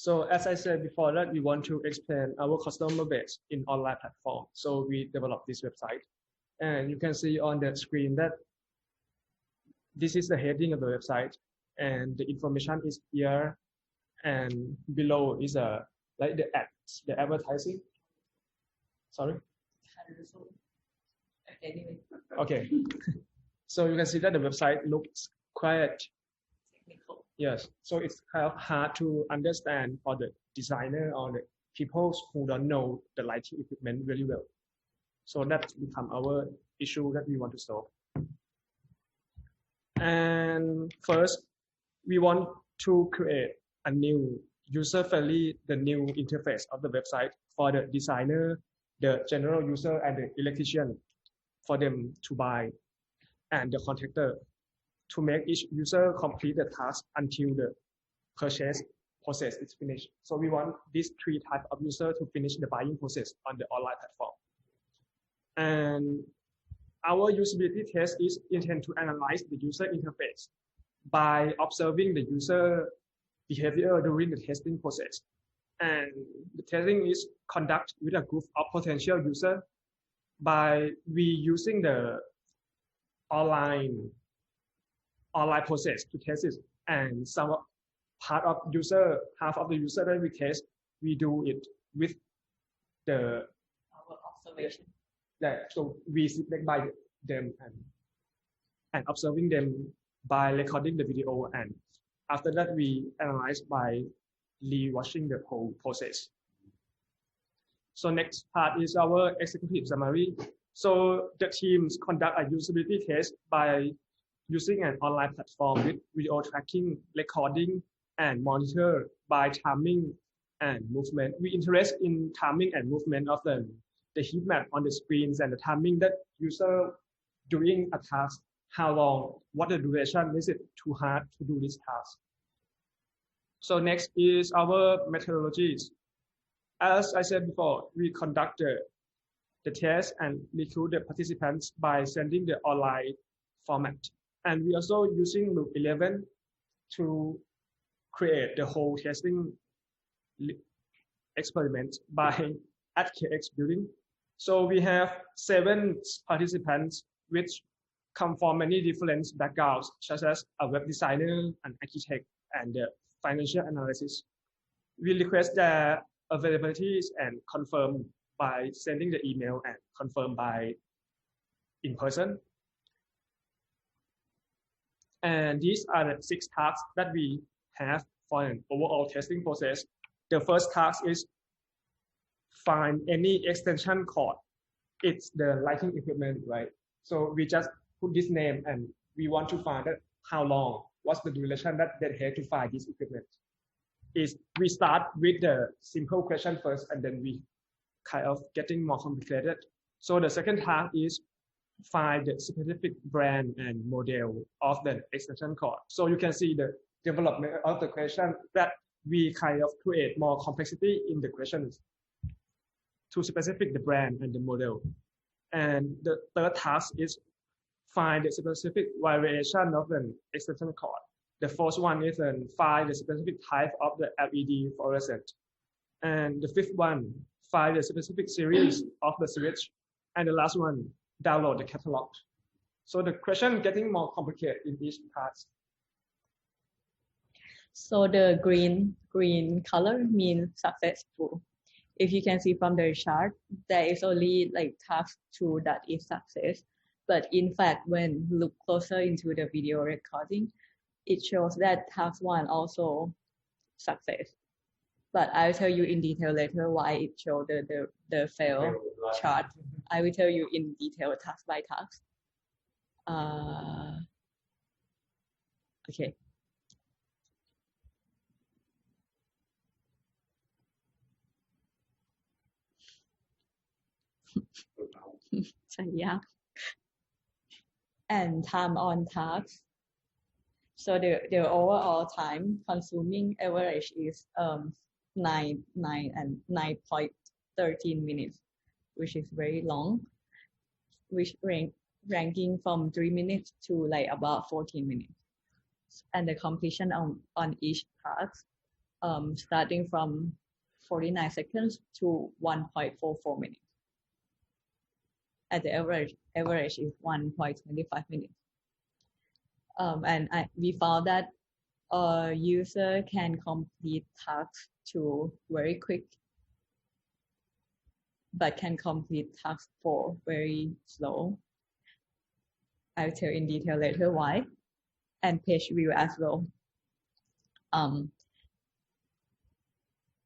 So as I said before that we want to expand our customer base in online platform. So we developed this website. And you can see on the screen that this is the heading of the website and the information is here, and below is like the ads, the advertising. Sorry? Okay. So you can see that the website looks quite technical. Yes. So it's kind of hard to understand for the designer or the people who don't know the lighting equipment really well. So that's become our issue that we want to solve. And first, we want to create a new user-friendly, the new interface of the website for the designer, the general user, and the electrician for them to buy, and the contractor to make each user complete the task until the purchase process is finished. So we want these three types of user to finish the buying process on the online platform. And our usability test is intended to analyze the user interface by observing the user behavior during the testing process. And the testing is conducted with a group of potential users by using the online process to test it. And some half of the user that we test, we do it with our observation. So we sit by them and observing them by recording the video, and after that we analyze by re-watching the whole process. So next part is our executive summary. So the teams conduct a usability test by using an online platform with video tracking, recording, and monitor by timing and movement. We interest in timing and movement of the heat map on the screens and the timing that user doing a task, how long, what the duration, is it too hard to do this task. So next is our methodologies. As I said before, we conduct the test and recruit the participants by sending the online format. And we also using Loop 11 to create the whole testing experiment by at KX building. So we have 7 participants which come from many different backgrounds, such as a web designer, an architect, and financial analysis. We request their availabilities and confirm by sending the email and confirm by in person. And these are the 6 tasks that we have for an overall testing process. The first task is find any extension cord. It's the lighting equipment, right? So we just put this name and we want to find out how long, what's the duration that they have to find this equipment. We start with the simple question first, and then we kind of getting more complicated. So the second task is find the specific brand and model of the extension cord. So you can see the development of the question that we kind of create more complexity in the questions to specific the brand and the model. And the third task is find the specific variation of an extension cord. The fourth one is find the specific type of the LED fluorescent. And the fifth one, find the specific series of the switch. And the last one, download the catalog. So the question getting more complicated in each part. So the green color means successful. If you can see from the chart, there is only like task 2 that is success. But in fact, when look closer into the video recording, it shows that task 1 also success. But I'll tell you in detail later why it showed the fail chart. I will tell you in detail task by task. Okay. Yeah. And time on task. So the overall time consuming average is 9.13 minutes, which is very long, which ranking from 3 minutes to like about 14 minutes. And the completion on each task starting from 49 seconds to 1.44 minutes. At the average is 1.25 minutes. And we found that a user can complete tasks to very quick, but can complete tasks for very slow. I'll tell in detail later why, and page view as well.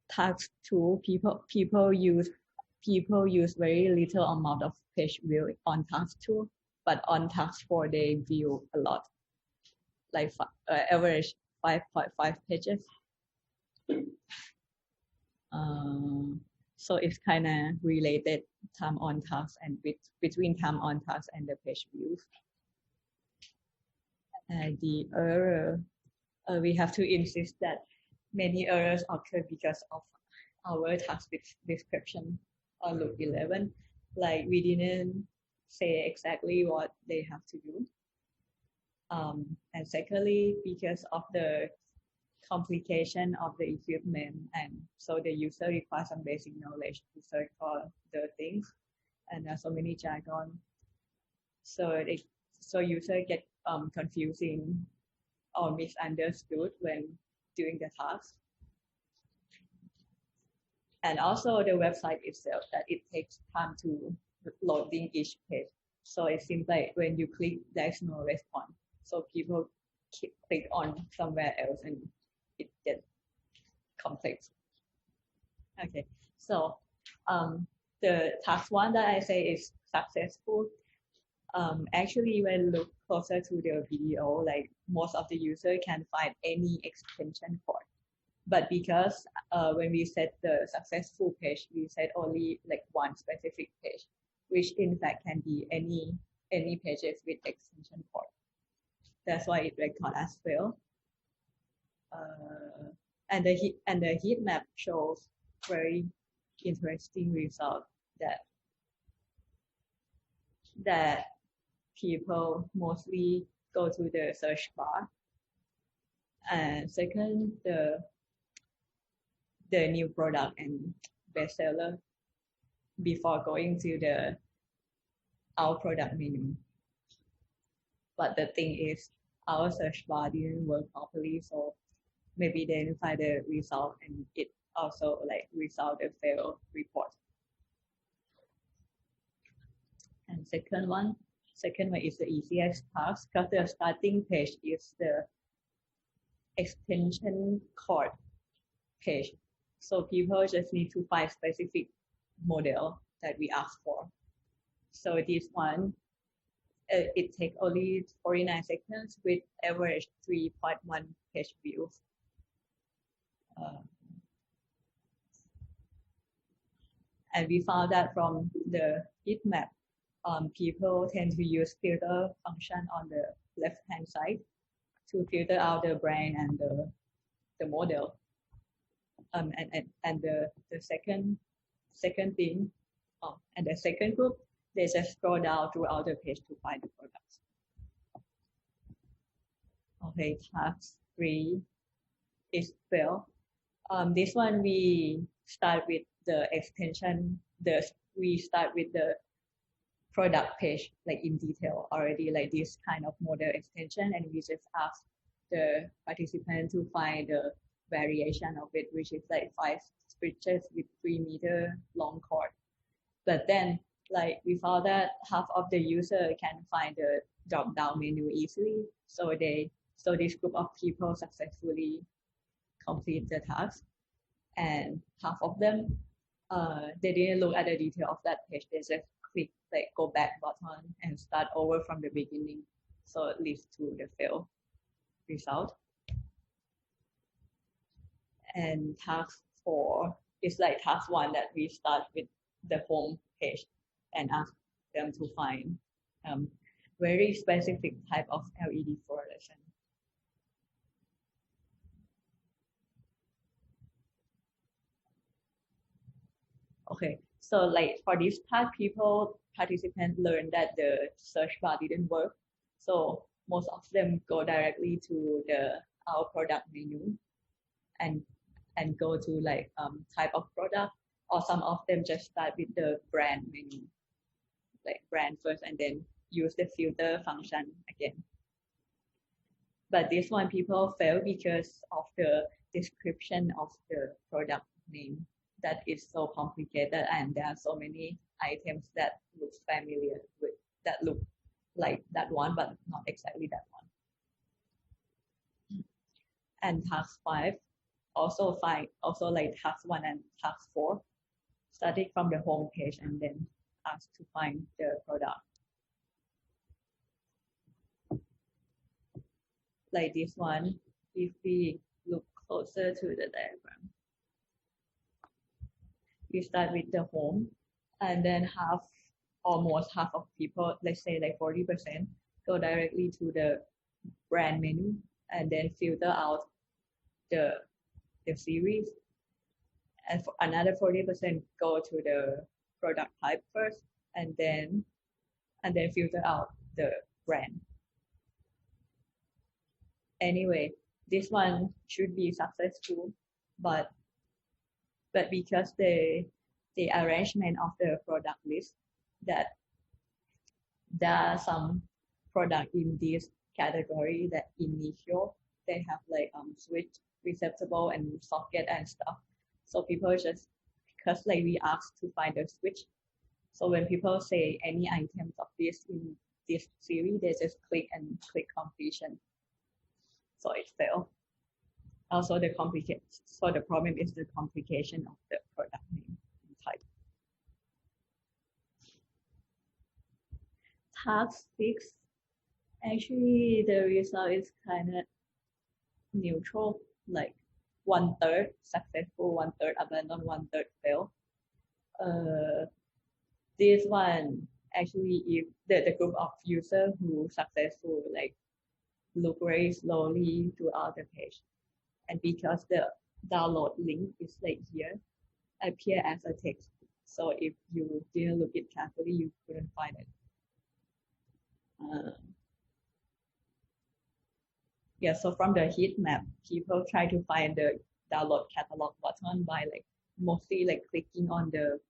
Task 2, people use very little amount of page view on task 2, but on task 4 they view a lot, like average 5.5 pages. So it's kind of related time on task and between time on task and the page views. The error, we have to insist that many errors occur because of our task description on loop 11. Like we didn't say exactly what they have to do. And secondly, because of the complication of the equipment, and so the user requires some basic knowledge to search for the things, and there's so many jargon. So user get confusing or misunderstood when doing the task. And also the website itself, that it takes time to loading each page. So it seems like when you click, there's no response. So people click on somewhere else and it gets complex. Okay, so the task 1 that I say is successful. Actually, when look closer to the video, like most of the user can find any extension cord. But because when we set the successful page, we set only like one specific page, which in fact can be any pages with extension cord. That's why it records as fail. And the heat map shows very interesting result that people mostly go to the search bar. And second, the new product and bestseller before going to our product menu. But the thing is, our search bar didn't work properly, so maybe they didn't find the result, and it also like result a failed report. And second one is the easiest task, because the starting page is the extension cord page. So people just need to find specific model that we ask for. So this one, it takes only 49 seconds with average 3.1 page views. And we found that from the heat map, people tend to use filter function on the left-hand side to filter out the brand and the model. And the second thing, and the second group, they just scroll down throughout the page to find the products. Okay, task 3 is fail. This one we start with the extension. We start with the product page like in detail already, like this kind of model extension, and we just ask the participant to find the variation of it, which is like 5 switches with 3 meter long cord. But then like we found that half of the user can find the drop down menu easily, so this group of people successfully complete the task, and half of them they didn't look at the detail of that page, they just click like go back button and start over from the beginning, so it leads to the fail result. And task 4 is like task 1, that we start with the home page and ask them to find very specific type of LED fluorescent. Okay, so like for this task, participants learned that the search bar didn't work, so most of them go directly to our product menu, and and go to like type of product, or some of them just start with the brand menu, like brand first, and then use the filter function again. But this one people fail because of the description of the product name that is so complicated, and there are so many items that look familiar with that look like that one but not exactly that one. And task 5 also like task 1 and task 4 starting from the home page and then ask to find the product. Like this one, if we look closer to the diagram, we start with the home, and then almost half of people, let's say like 40%, go directly to the brand menu and then filter out the series, and for another 40% go to the product type first and then filter out the brand. Anyway, this one should be successful, but because the arrangement of the product list, that there are some product in this category that initial, they have like switch, receptacle, and socket and stuff. So people just, because like we asked to find a switch, so when people say any items of this in this series, they just click completion. So it failed. Also the problem is the complication of the product name and type. Task 6, actually the result is kind of neutral, like 1/3 successful, 1/3 abandoned, 1/3 fail. This one actually, if the group of users who successful like look very slowly throughout the page, and because the download link is like here, appear as a text. So if you didn't look it carefully, you couldn't find it. Yeah, so from the heat map, people try to find the download catalog button by like mostly like clicking on the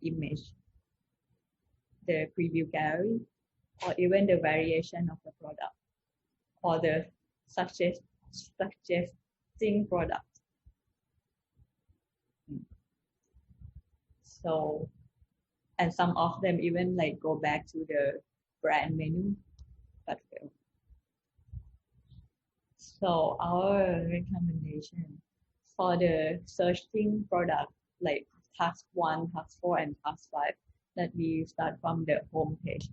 image, the preview gallery, or even the variation of the product, or the suggesting product. So, and some of them even like go back to the brand menu, but fail. So our recommendation for the searching product, like task 1, task 4, and task 5, that we start from the home page.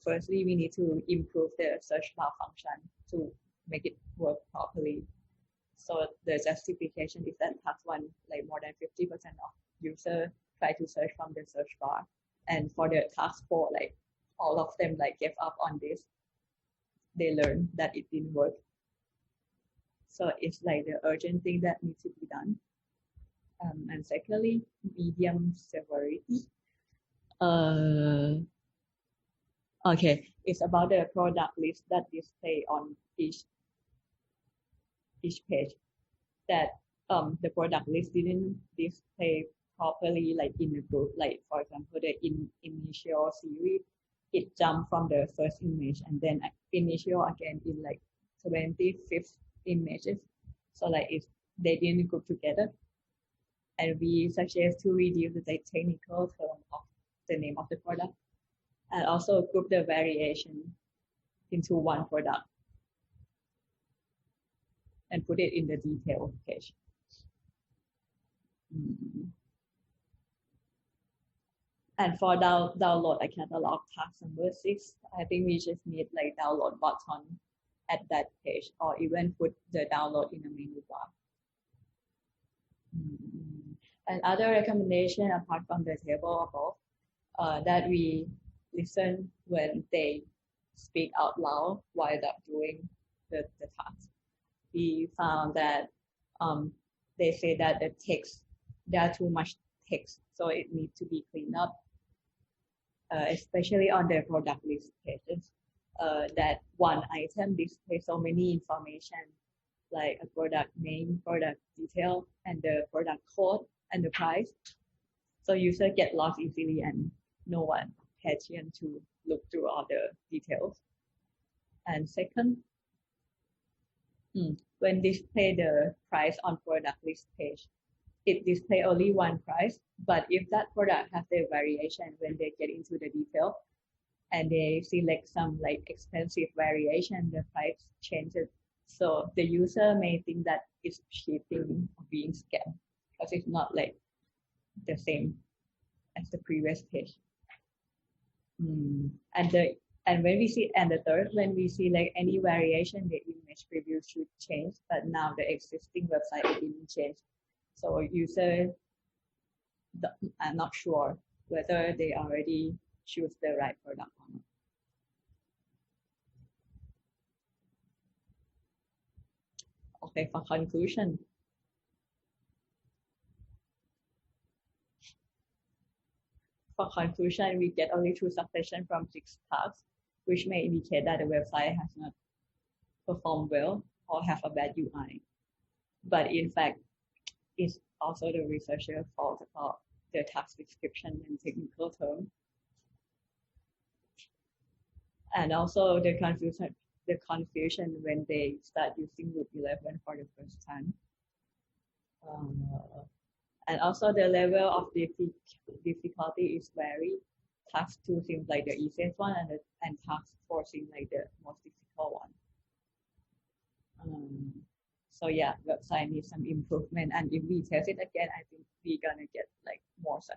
Firstly, we need to improve the search bar function to make it work properly. So the justification is that task 1, like more than 50% of users try to search from the search bar, and for the task 4, like all of them like gave up on this. They learned that it didn't work. So it's like the urgent thing that needs to be done. And secondly, medium severity. Okay, it's about the product list that display on each page. That the product list didn't display properly, like in the group. Like for example, the initial series, it jumped from the first image and then initial again in like 25th images. So like if they didn't group together, and we suggest to reduce the technical term of the name of the product, and also group the variation into one product and put it in the detail page. And for download a catalog, task number 6, I think we just need like download button at that page, or even put the download in the menu bar. And other recommendation apart from the table above, that we listen when they speak out loud while they're doing the task. We found that they say that the text, there are too much text, so it needs to be cleaned up, especially on the product list pages. That one item displays so many information, like a product name, product detail, and the product code and the price. So user get lost easily and no one pay attention to look through all the details. And second, when display the price on product list page, it display only one price, but if that product has the variation when they get into the detail and they select some like expensive variation, the price changes. So the user may think that it's cheating or being scammed because it's not like the same as the previous page. And when we see, and the third, when we see like any variation, the image preview should change, but now the existing website didn't change. So users are not sure whether they already choose the right product or not. Okay, for conclusion. For conclusion, we get only 2 suggestions from 6 tasks, which may indicate that the website has not performed well or have a bad UI. But in fact, it's also the researcher's fault about the task description and technical terms. And also the confusion when they start using Loop 11 for the first time. And also the level of difficulty is varied. Task 2 seems like the easiest one, and task 4 seems like the most difficult one. So yeah, website needs some improvement, and if we test it again, I think we're gonna get like more success.